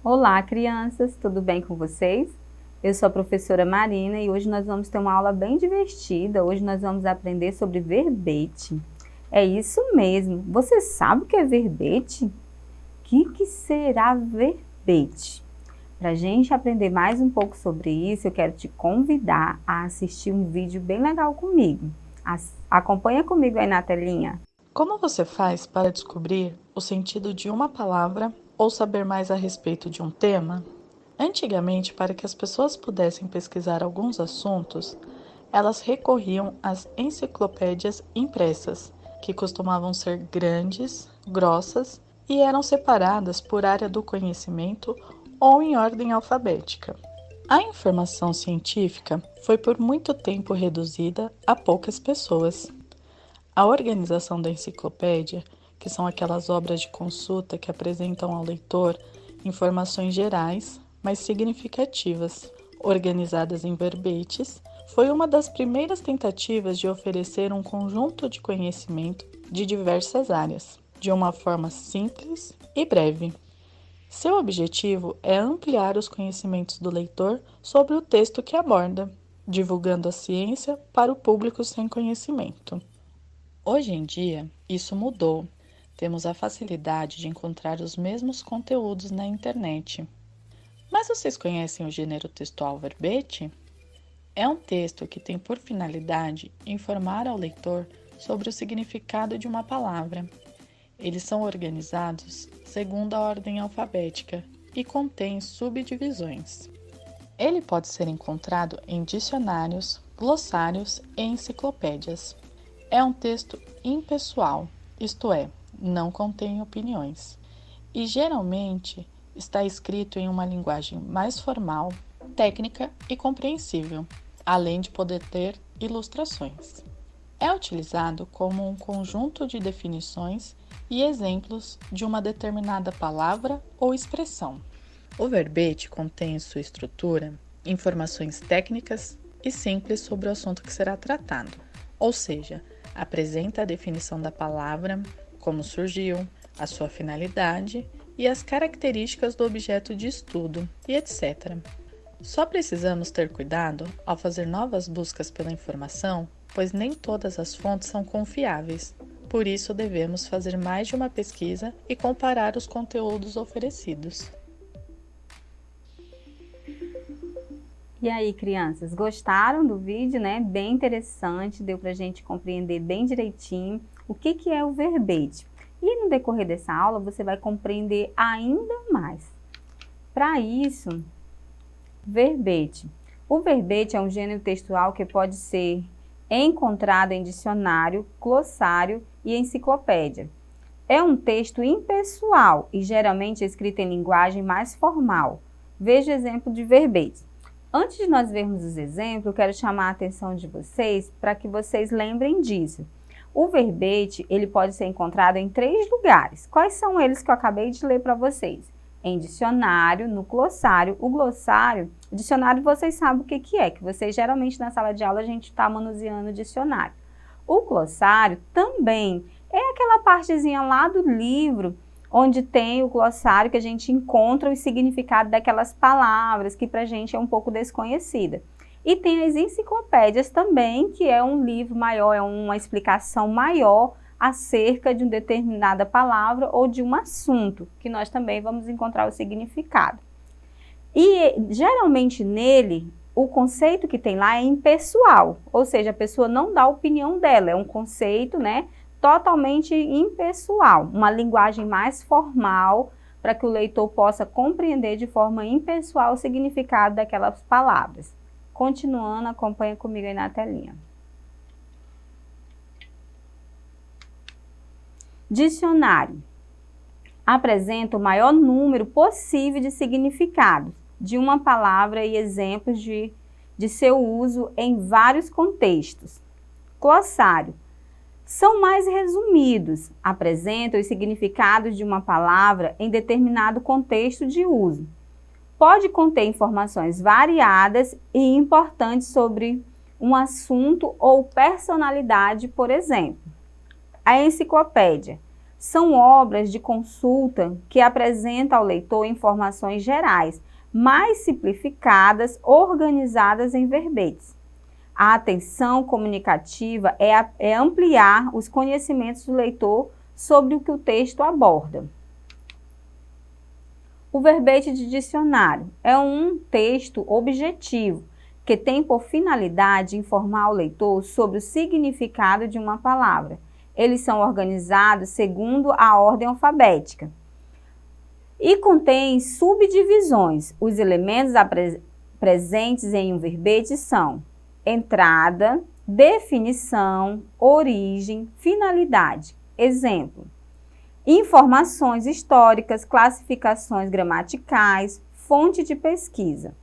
Olá, crianças, tudo bem com vocês? Eu sou a professora Marina e hoje nós vamos ter uma aula bem divertida. Hoje nós vamos aprender sobre verbete. É isso mesmo. Você sabe o que é verbete? O que será verbete? Para a gente aprender mais um pouco sobre isso, eu quero te convidar a assistir um vídeo bem legal comigo. Acompanha comigo aí na telinha. Como você faz para descobrir o sentido de uma palavra ou saber mais a respeito de um tema? Antigamente, para que as pessoas pudessem pesquisar alguns assuntos, elas recorriam às enciclopédias impressas, que costumavam ser grandes, grossas e eram separadas por área do conhecimento ou em ordem alfabética. A informação científica foi por muito tempo reduzida a poucas pessoas. A organização da enciclopédia, que são aquelas obras de consulta que apresentam ao leitor informações gerais, mas significativas, organizadas em verbetes, foi uma das primeiras tentativas de oferecer um conjunto de conhecimento de diversas áreas, de uma forma simples e breve. Seu objetivo é ampliar os conhecimentos do leitor sobre o texto que aborda, divulgando a ciência para o público sem conhecimento. Hoje em dia, isso mudou. Temos a facilidade de encontrar os mesmos conteúdos na internet. Mas vocês conhecem o gênero textual verbete? É um texto que tem por finalidade informar ao leitor sobre o significado de uma palavra. Eles são organizados segundo a ordem alfabética e contêm subdivisões. Ele pode ser encontrado em dicionários, glossários e enciclopédias. É um texto impessoal, isto é, não contém opiniões, e geralmente está escrito em uma linguagem mais formal, técnica e compreensível, além de poder ter ilustrações. É utilizado como um conjunto de definições e exemplos de uma determinada palavra ou expressão. O verbete contém em sua estrutura informações técnicas e simples sobre o assunto que será tratado, ou seja, apresenta a definição da palavra, como surgiu, a sua finalidade e as características do objeto de estudo, e etc. Só precisamos ter cuidado ao fazer novas buscas pela informação, pois nem todas as fontes são confiáveis. Por isso, devemos fazer mais de uma pesquisa e comparar os conteúdos oferecidos. E aí, crianças, gostaram do vídeo, né? Bem interessante, deu pra gente compreender bem direitinho o que é o verbete. E no decorrer dessa aula, você vai compreender ainda mais. Para isso, verbete. O verbete é um gênero textual que pode ser encontrado em dicionário, glossário e enciclopédia. É um texto impessoal e geralmente escrito em linguagem mais formal. Veja o exemplo de verbete. Antes de nós vermos os exemplos, eu quero chamar a atenção de vocês para que vocês lembrem disso. O verbete, ele pode ser encontrado em 3 lugares. Quais são eles que eu acabei de ler para vocês? Em dicionário, no glossário. O glossário, o dicionário vocês sabem o que é, que vocês geralmente na sala de aula a gente está manuseando o dicionário. O glossário também é aquela partezinha lá do livro onde tem o glossário que a gente encontra o significado daquelas palavras que para a gente é um pouco desconhecida. E tem as enciclopédias também, que é um livro maior, é uma explicação maior acerca de uma determinada palavra ou de um assunto, que nós também vamos encontrar o significado. E geralmente nele, o conceito que tem lá é impessoal, ou seja, a pessoa não dá a opinião dela, é um conceito, né, totalmente impessoal, uma linguagem mais formal para que o leitor possa compreender de forma impessoal o significado daquelas palavras. Continuando, acompanha comigo aí na telinha. Dicionário. Apresenta o maior número possível de significados de uma palavra e exemplos de seu uso em vários contextos. Glossário. São mais resumidos, apresentam os significados de uma palavra em determinado contexto de uso. Pode conter informações variadas e importantes sobre um assunto ou personalidade, por exemplo. A enciclopédia são obras de consulta que apresentam ao leitor informações gerais, mais simplificadas, organizadas em verbetes. A atenção comunicativa é ampliar os conhecimentos do leitor sobre o que o texto aborda. O verbete de dicionário é um texto objetivo, que tem por finalidade informar o leitor sobre o significado de uma palavra. Eles são organizados segundo a ordem alfabética e contém subdivisões. Os elementos presentes em um verbete são entrada, definição, origem, finalidade. Exemplo: informações históricas, classificações gramaticais, fonte de pesquisa.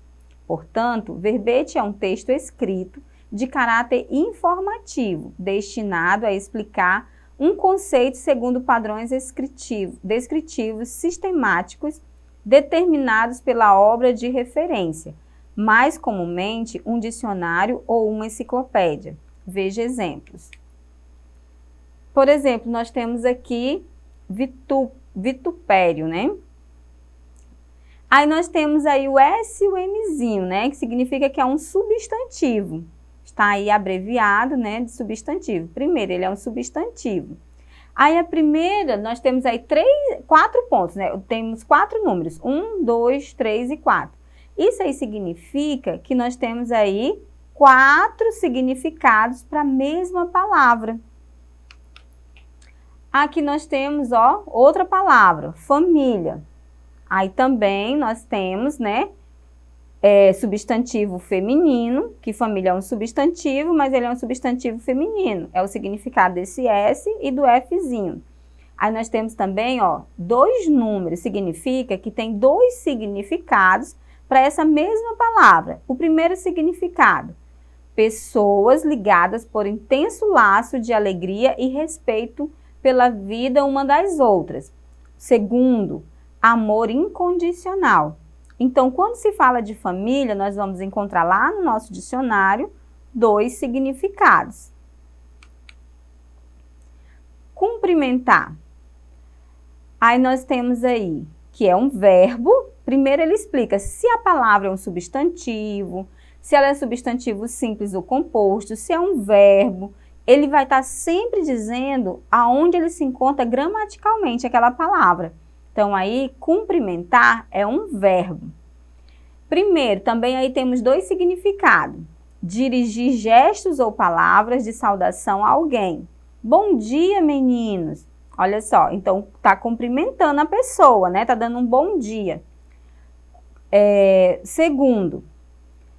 Portanto, verbete é um texto escrito de caráter informativo, destinado a explicar um conceito segundo padrões descritivos sistemáticos determinados pela obra de referência, mais comumente um dicionário ou uma enciclopédia. Veja exemplos. Por exemplo, nós temos aqui vitupério, né? Aí nós temos aí o S e o Mzinho, né? Que significa que é um substantivo. Está aí abreviado, né? De substantivo. Primeiro, ele é um substantivo. Aí a primeira, nós temos aí 4 pontos, né? Temos 4 números. 1, 2, 3 e 4. Isso aí significa que nós temos aí 4 significados para a mesma palavra. Aqui nós temos, ó, outra palavra, família. Aí também nós temos, né, substantivo feminino, que família é um substantivo, mas ele é um substantivo feminino. É o significado desse S e do Fzinho. Aí nós temos também, ó, 2 números, significa que tem 2 significados para essa mesma palavra. O primeiro significado: pessoas ligadas por intenso laço de alegria e respeito pela vida uma das outras. Segundo, amor incondicional. Então, quando se fala de família, nós vamos encontrar lá no nosso dicionário 2 significados. Cumprimentar. Aí nós temos aí que é um verbo. Primeiro ele explica se a palavra é um substantivo, se ela é substantivo simples ou composto, se é um verbo. Ele vai estar sempre dizendo aonde ele se encontra gramaticalmente aquela palavra. Então, aí, cumprimentar é um verbo. Primeiro, também aí temos 2 significados. Dirigir gestos ou palavras de saudação a alguém. Bom dia, meninos. Olha só, então, tá cumprimentando a pessoa, né? Tá dando um bom dia. Segundo,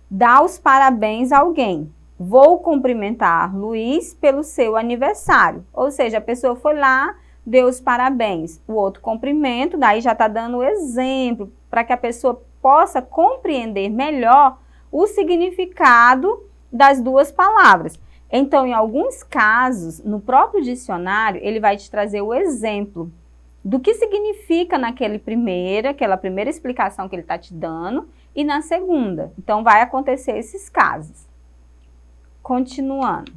dar os parabéns a alguém. Vou cumprimentar Luiz pelo seu aniversário. Ou seja, a pessoa foi lá, deu os parabéns. O outro cumprimento, daí já está dando o exemplo para que a pessoa possa compreender melhor o significado das 2 palavras. Então, em alguns casos, no próprio dicionário, ele vai te trazer o exemplo do que significa aquela primeira explicação que ele está te dando e na segunda. Então, vai acontecer esses casos. Continuando.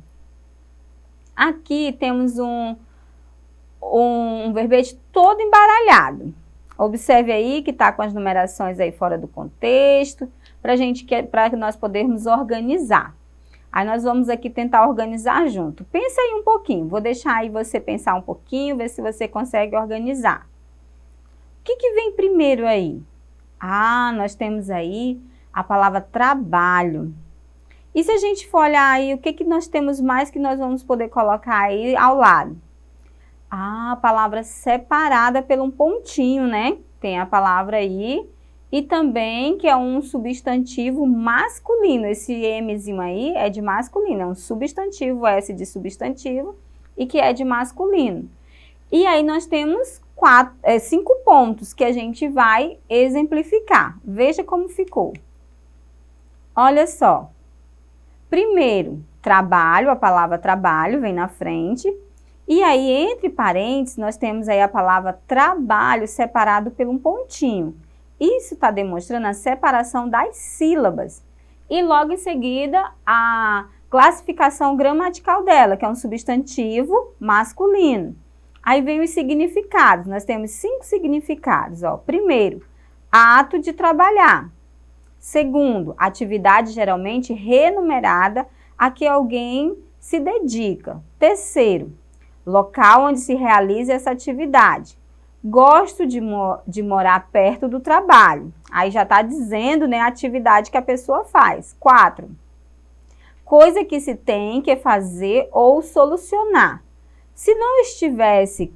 Aqui temos um verbete todo embaralhado. Observe aí que está com as numerações aí fora do contexto, para que nós podermos organizar. Aí nós vamos aqui tentar organizar junto. Pensa aí um pouquinho, vou deixar aí você pensar um pouquinho, ver se você consegue organizar. O que vem primeiro aí? Ah, nós temos aí a palavra trabalho. E se a gente for olhar aí, o que nós temos mais que nós vamos poder colocar aí ao lado? Ah, a palavra separada por um pontinho, né? Tem a palavra aí. E também que é um substantivo masculino. Esse Mzinho aí é de masculino, é um substantivo, S de substantivo, e que é de masculino. E aí nós temos 5 pontos que a gente vai exemplificar. Veja como ficou. Olha só. Primeiro, trabalho, a palavra trabalho vem na frente. E aí, entre parênteses, nós temos aí a palavra trabalho separado por um pontinho. Isso está demonstrando a separação das sílabas. E logo em seguida, a classificação gramatical dela, que é um substantivo masculino. Aí vem os significados. Nós temos 5 significados. Ó. Primeiro, ato de trabalhar. Segundo, atividade geralmente remunerada a que alguém se dedica. Terceiro, local onde se realiza essa atividade. Gosto de morar perto do trabalho. Aí já está dizendo, né, a atividade que a pessoa faz. 4, coisa que se tem que fazer ou solucionar. Se não estivesse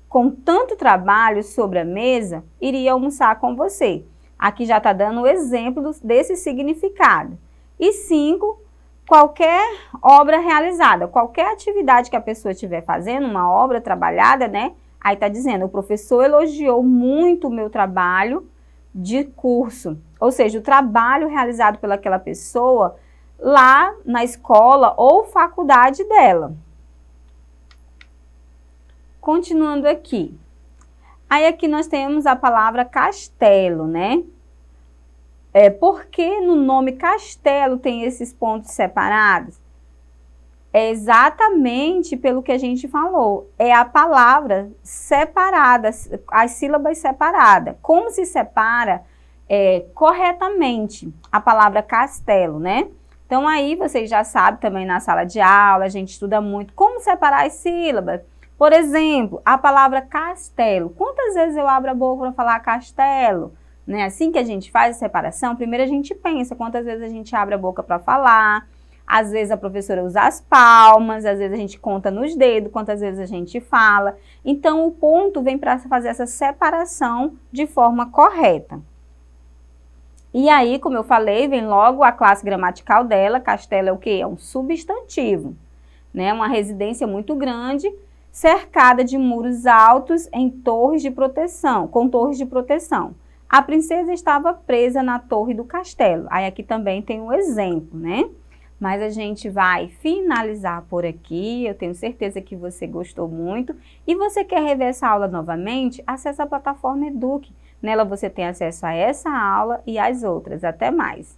com tanto trabalho sobre a mesa, iria almoçar com você. Aqui já está dando o exemplo desse significado. E 5, qualquer obra realizada, qualquer atividade que a pessoa estiver fazendo, uma obra trabalhada, né? Aí está dizendo, o professor elogiou muito o meu trabalho de curso. Ou seja, o trabalho realizado pelaquela pessoa lá na escola ou faculdade dela. Continuando aqui. Aí aqui nós temos a palavra castelo, né? Por que no nome castelo tem esses pontos separados? É exatamente pelo que a gente falou. É a palavra separada, as sílabas separadas. Como se separa corretamente a palavra castelo, né? Então aí vocês já sabem também na sala de aula, a gente estuda muito como separar as sílabas. Por exemplo, a palavra castelo. Quantas vezes eu abro a boca para falar castelo? Né? Assim que a gente faz a separação, primeiro a gente pensa quantas vezes a gente abre a boca para falar. Às vezes a professora usa as palmas, às vezes a gente conta nos dedos, quantas vezes a gente fala. Então, o ponto vem para fazer essa separação de forma correta. E aí, como eu falei, vem logo a classe gramatical dela. Castelo é o quê? É um substantivo, né? Uma residência muito grande, cercada de muros altos em torres de proteção, com torres de proteção. A princesa estava presa na torre do castelo. Aí aqui também tem um exemplo, né? Mas a gente vai finalizar por aqui. Eu tenho certeza que você gostou muito. E você quer rever essa aula novamente? Acesse a plataforma Eduque. Nela você tem acesso a essa aula e às outras. Até mais!